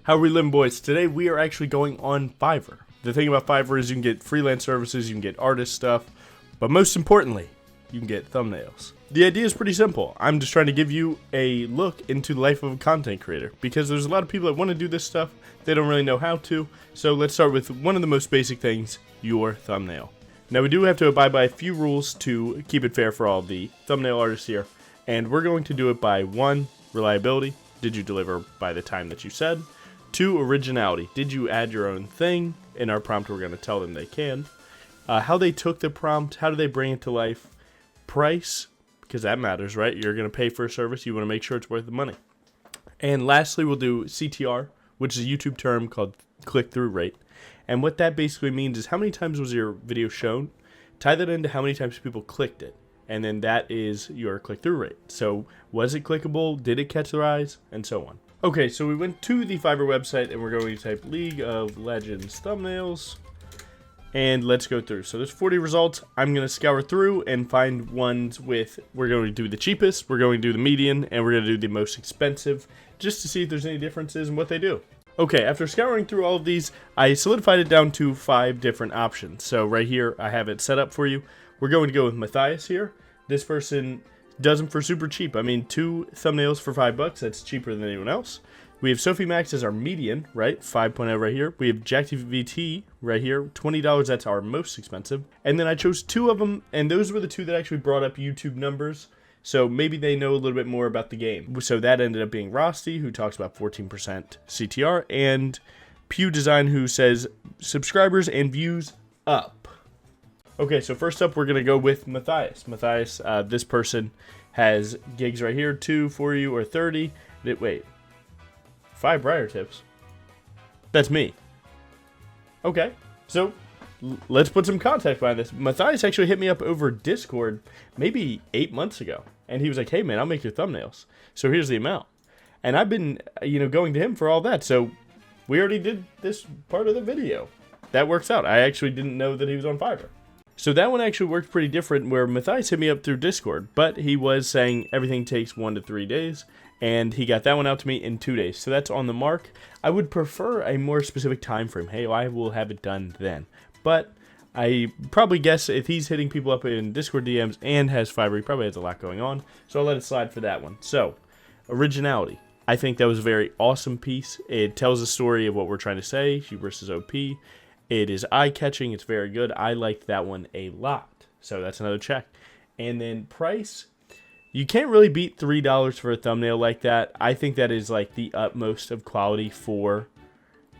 How are we living, boys? Today we are actually going on Fiverr. The thing about Fiverr is you can get freelance services, you can get artist stuff, but most importantly, you can get thumbnails. The idea is pretty simple. I'm just trying to give you a look into the life of a content creator because there's a lot of people that want to do this stuff, they don't really know how to. So let's start with one of the most basic things, your thumbnail. Now we do have to abide by a few rules to keep it fair for all the thumbnail artists here, and we're going to do it by 1, reliability. Did you deliver by the time that you said? 2, originality. Did you add your own thing? In our prompt, we're going to tell them they can. How they took the prompt. How do they bring it to life? Price, because that matters, right? You're going to pay for a service. You want to make sure it's worth the money. And lastly, we'll do CTR, which is a YouTube term called click-through rate. And what that basically means is how many times was your video shown? Tie that into how many times people clicked it. And then that is your click-through rate. So was it clickable? Did it catch their eyes? And so on. Okay, so we went to the Fiverr website and we're going to type League of Legends thumbnails. And let's go through. So there's 40 results. I'm going to scour through and find ones with, we're going to do the cheapest, we're going to do the median, and we're going to do the most expensive, just to see if there's any differences in what they do. Okay, after scouring through all of these, I solidified it down to 5 different options. So right here, I have it set up for you. We're going to go with Matthias here. This person does them for super cheap. I mean, 2 thumbnails for $5, that's cheaper than anyone else. We have Sophie Max as our median, right? 5.0 right here. We have JackTVT right here, $20, that's our most expensive. And then I chose 2 of them, and those were the 2 that actually brought up YouTube numbers. So maybe they know a little bit more about the game. So that ended up being Rosty, who talks about 14% CTR, and Pew Design, who says subscribers and views up. Okay, so first up, we're going to go with Matthias. Matthias, this person has gigs right here, 2 for you, or 30. Wait, 5 briar tips? That's me. Okay, so let's put some context behind this. Matthias actually hit me up over Discord maybe 8 months ago. And he was like, hey, man, I'll make your thumbnails. So here's the amount. And I've been, going to him for all that. So we already did this part of the video. That works out. I actually didn't know that he was on Fiverr. So that one actually worked pretty different, where Matthias hit me up through Discord, but he was saying everything takes 1 to 3 days, and he got that one out to me in 2 days. So that's on the mark. I would prefer a more specific time frame. Hey, I will have it done then. But I probably guess if he's hitting people up in Discord DMs and has Fiverr, he probably has a lot going on. So I'll let it slide for that one. So, originality. I think that was a very awesome piece. It tells a story of what we're trying to say, She versus OP. It is eye-catching. It's very good. I liked that one a lot. So that's another check. And then price. You can't really beat $3 for a thumbnail like that. I think that is like the utmost of quality for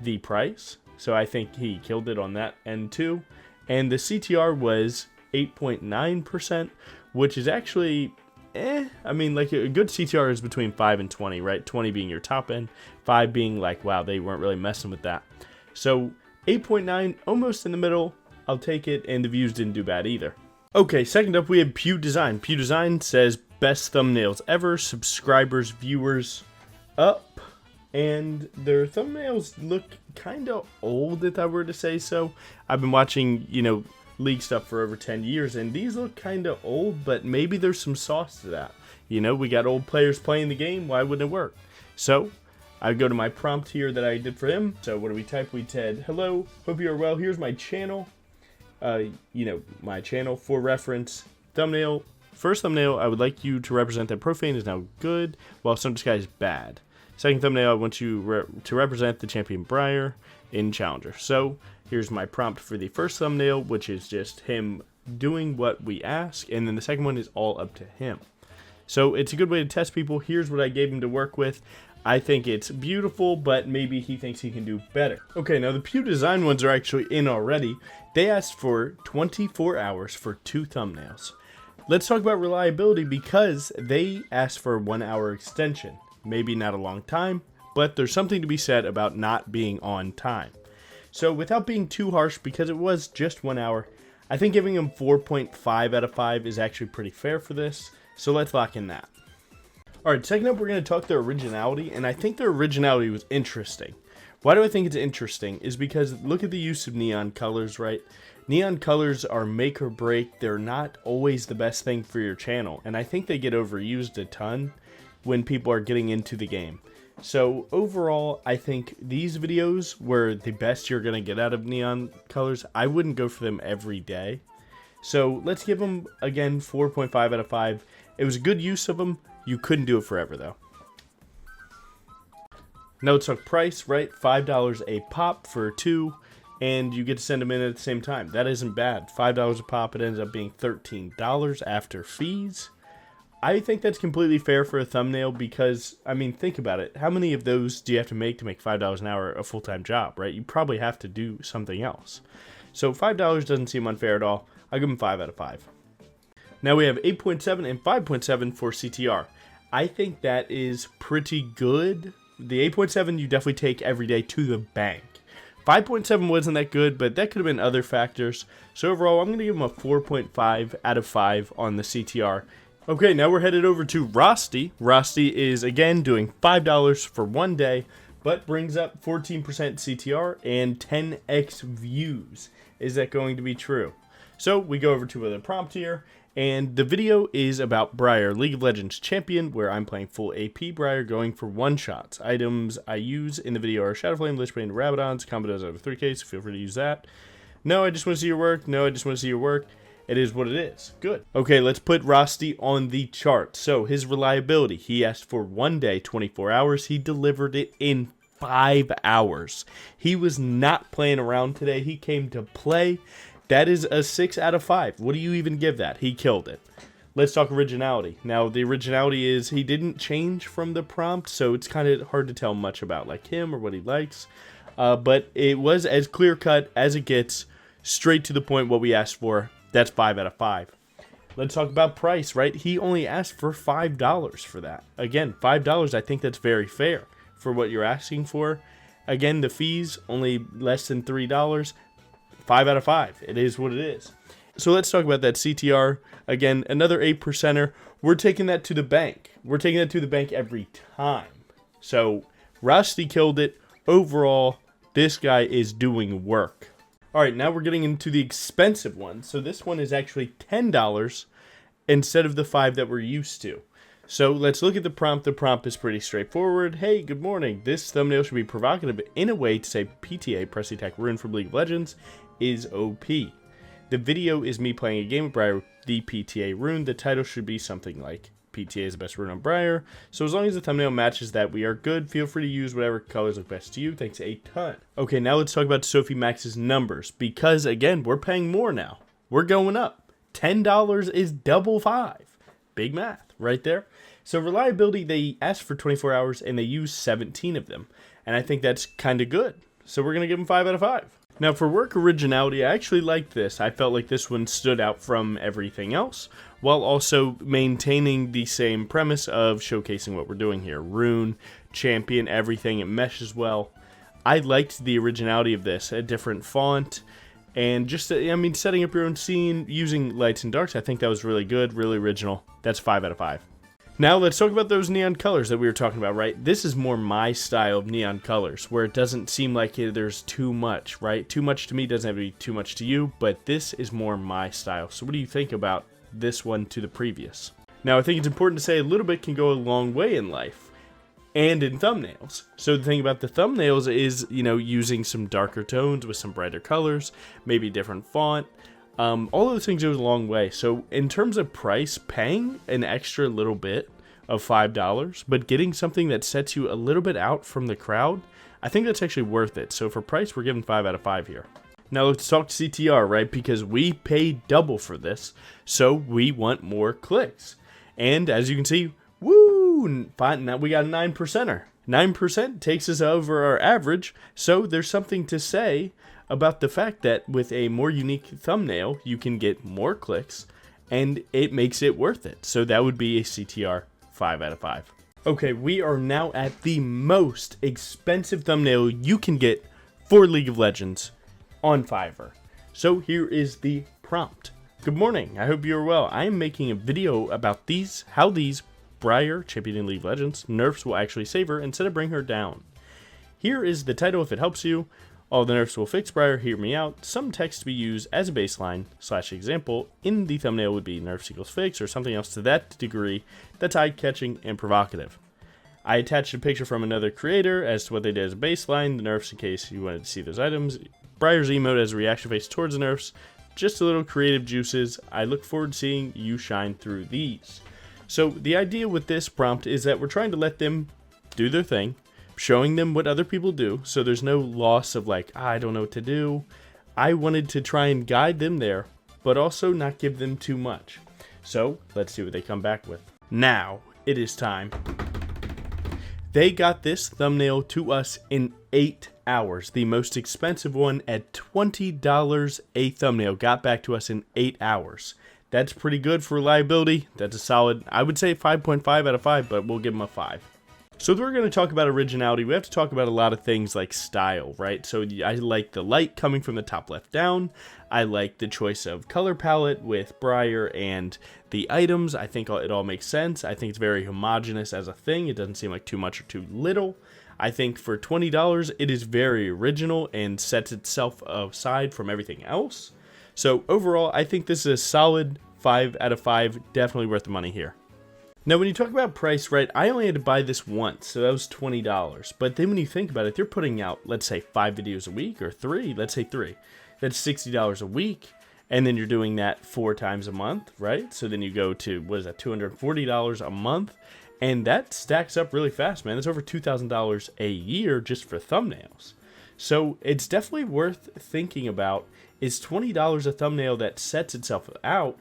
the price. So I think he killed it on that end too. And the CTR was 8.9%, which is actually, I mean, like a good CTR is between 5 and 20, right? 20 being your top end, 5 being like, wow, they weren't really messing with that. So 8.9, almost in the middle. I'll take it, and the views didn't do bad either. Okay, second up we have Pew Design. Pew Design says best thumbnails ever, subscribers, viewers up, and their thumbnails look kind of old, if I were to say so. I've been watching, League stuff for over 10 years, and these look kind of old, but maybe there's some sauce to that. We got old players playing the game, why wouldn't it work? So I go to my prompt here that I did for him. So what do we type? We said, hello, hope you are well. Here's my channel. My channel for reference. Thumbnail. First thumbnail, I would like you to represent that profane is now good, while some disguise bad. Second thumbnail, I want you to represent the champion Briar in Challenger. So here's my prompt for the first thumbnail, which is just him doing what we ask. And then the second one is all up to him. So it's a good way to test people. Here's what I gave him to work with. I think it's beautiful, but maybe he thinks he can do better. Okay, now the Pew Design ones are actually in already. They asked for 24 hours for 2 thumbnails. Let's talk about reliability because they asked for a 1 hour extension. Maybe not a long time, but there's something to be said about not being on time. So without being too harsh, because it was just 1 hour, I think giving him 4.5 out of 5 is actually pretty fair for this. So let's lock in that. Alright, second up we're going to talk their originality, and I think their originality was interesting. Why do I think it's interesting? Is because look at the use of neon colors, right? Neon colors are make or break. They're not always the best thing for your channel, and I think they get overused a ton when people are getting into the game. So overall, I think these videos were the best you're going to get out of neon colors. I wouldn't go for them every day. So let's give them, again, 4.5 out of 5. It was a good use of them. You couldn't do it forever, though. Now let's talk price, right? $5 a pop for 2, and you get to send them in at the same time. That isn't bad. $5 a pop, it ends up being $13 after fees. I think that's completely fair for a thumbnail because, I mean, think about it. How many of those do you have to make $5 an hour a full-time job, right? You probably have to do something else. So $5 doesn't seem unfair at all. I'll give them 5 out of 5. Now we have 8.7 and 5.7 for CTR. I think that is pretty good. The 8.7 you definitely take every day to the bank. 5.7 wasn't that good, but that could have been other factors. So overall, I'm going to give them a 4.5 out of 5 on the CTR. Okay, now we're headed over to Rosty. Rosty is, again, doing $5 for 1 day, but brings up 14% CTR and 10x views. Is that going to be true? So we go over to the prompt here, and the video is about Briar, League of Legends champion, where I'm playing full AP Briar, going for one-shots. Items I use in the video are Shadowflame, Lichbane, Rabadons, combo does over 3k, so feel free to use that. No, I just want to see your work. No, I just want to see your work. It is what it is. Good. Okay, let's put Rosty on the chart. So his reliability, he asked for 1 day, 24 hours. He delivered it in 5 hours. He was not playing around today. He came to play. That is a 6 out of 5. What do you even give that? He killed it. Let's talk originality. Now, the originality is he didn't change from the prompt, so it's kind of hard to tell much about like him or what he likes. But it was as clear-cut as it gets, straight to the point what we asked for. That's 5 out of 5. Let's talk about price, right? He only asked for $5 for that. Again, $5, I think that's very fair for what you're asking for. Again, the fees, only less than $3. 5 out of 5. It is what it is. So let's talk about that CTR. Again, another 8%er. We're taking that to the bank. We're taking that to the bank every time. So Rosty killed it. Overall, this guy is doing work. All right, now we're getting into the expensive one. So this one is actually $10 instead of the 5 that we're used to. So let's look at the prompt. The prompt is pretty straightforward. Hey, good morning. This thumbnail should be provocative in a way to say PTA, Press Attack Rune from League of Legends, is OP. The video is me playing a game of Briar with the PTA rune. The title should be something like PTA is the best rune on Briar. So as long as the thumbnail matches that, we are good. Feel free to use whatever colors look best to you. Thanks a ton. Okay, now let's talk about Sophie Max's numbers. Because, again, we're paying more now. We're going up. $10 is double 5. Big math right there. So reliability, they asked for 24 hours and they used 17 of them. And I think that's kind of good. So we're going to give them 5 out of 5. Now for work originality, I actually liked this. I felt like this one stood out from everything else, while also maintaining the same premise of showcasing what we're doing here. Rune, champion, everything, it meshes well. I liked the originality of this, a different font, and just, I mean, setting up your own scene, using lights and darks, I think that was really good, really original. That's 5 out of 5. Now let's talk about those neon colors that we were talking about, right? This is more my style of neon colors, where it doesn't seem like there's too much, right? Too much to me doesn't have to be too much to you, but this is more my style. So what do you think about this one to the previous? Now I think it's important to say a little bit can go a long way in life and in thumbnails. So the thing about the thumbnails is, you know, using some darker tones with some brighter colors, maybe a different font. All those things goes a long way. So in terms of price, paying an extra little bit of $5, but getting something that sets you a little bit out from the crowd, I think that's actually worth it. So for price, we're giving 5 out of 5 here. Now let's talk CTR, right? Because we paid double for this, so we want more clicks. And as you can see, woo, now we got a 9%er. 9% takes us over our average, so there's something to say about the fact that with a more unique thumbnail, you can get more clicks, and it makes it worth it. So that would be a CTR 5 out of 5. Okay, we are now at the most expensive thumbnail you can get for League of Legends on Fiverr. So here is the prompt. Good morning, I hope you're well. I am making a video about how these Briar, champion in League of Legends, nerfs will actually save her instead of bring her down. Here is the title if it helps you. All the nerfs will fix Briar, hear me out. Some text to be used as a baseline / example in the thumbnail would be nerfs equals fix or something else to that degree that's eye-catching and provocative. I attached a picture from another creator as to what they did as a baseline, the nerfs in case you wanted to see those items, Briar's emote as a reaction face towards the nerfs, just a little creative juices. I look forward to seeing you shine through these. So the idea with this prompt is that we're trying to let them do their thing, showing them what other people do, so there's no loss of like, I don't know what to do. I wanted to try and guide them there, but also not give them too much. So let's see what they come back with. Now it is time. They got this thumbnail to us in 8 hours. The most expensive one at $20 a thumbnail got back to us in 8 hours. That's pretty good for reliability. That's a solid, I would say 5.5 out of 5, but we'll give them a 5. So if we're going to talk about originality, we have to talk about a lot of things like style, right? So I like the light coming from the top left down. I like the choice of color palette with Briar and the items. I think it all makes sense. I think it's very homogeneous as a thing. It doesn't seem like too much or too little. I think for $20, it is very original and sets itself aside from everything else. So overall, I think this is a solid 5 out of 5. Definitely worth the money here. Now, when you talk about price, right, I only had to buy this once, so that was $20. But then when you think about it, they're putting out, let's say, 5 videos a week, or 3, let's say 3. That's $60 a week, and then you're doing that 4 times a month, right? So then you go to, what is that, $240 a month, and that stacks up really fast, man. That's over $2,000 a year just for thumbnails. So it's definitely worth thinking about, is $20 a thumbnail that sets itself out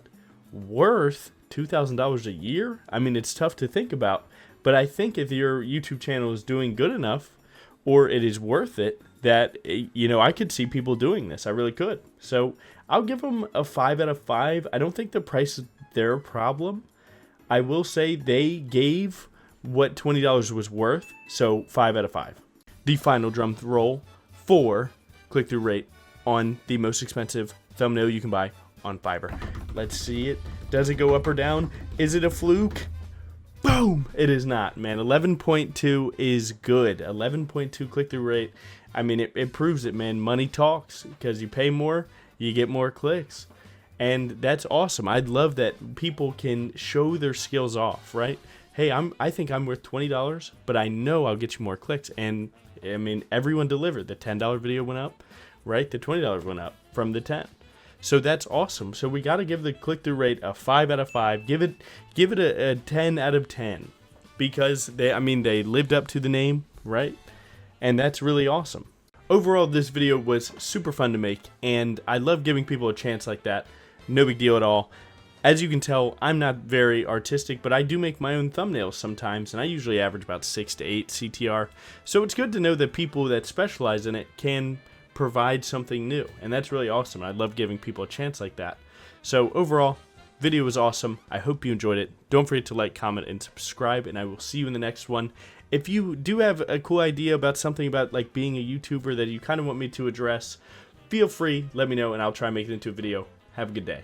worth $2,000 a year? I mean, it's tough to think about, but I think if your YouTube channel is doing good enough, or it is worth it, that, you know, I could see people doing this. I really could. So I'll give them a 5 out of 5. I don't think the price is their problem. I will say they gave what $20 was worth, so 5 out of 5. The final drum roll for click-through rate on the most expensive thumbnail you can buy on Fiverr. Let's see it. Does it go up or down? Is it a fluke? Boom! It is not, man. 11.2 is good. 11.2 click-through rate. I mean, it proves it, man. Money talks, because you pay more, you get more clicks. And that's awesome. I'd love that people can show their skills off, right? Hey, I think I'm worth $20, but I know I'll get you more clicks. And, I mean, everyone delivered. The $10 video went up, right? The $20 went up from the 10. So that's awesome. So we got to give the click-through rate a 5 out of 5. Give it a 10 out of 10 because they lived up to the name, right? And that's really awesome. Overall, this video was super fun to make, and I love giving people a chance like that. No big deal at all. As you can tell, I'm not very artistic, but I do make my own thumbnails sometimes, and I usually average about 6 to 8 CTR. So it's good to know that people that specialize in it can provide something new, and that's really awesome. I love giving people a chance like that. So overall, video was awesome. I hope you enjoyed it. Don't forget to like, comment, and subscribe, and I will see you in the next one. If you do have a cool idea about something about like being a YouTuber that you kind of want me to address, feel free, let me know, and I'll try and make it into a video. Have a good day.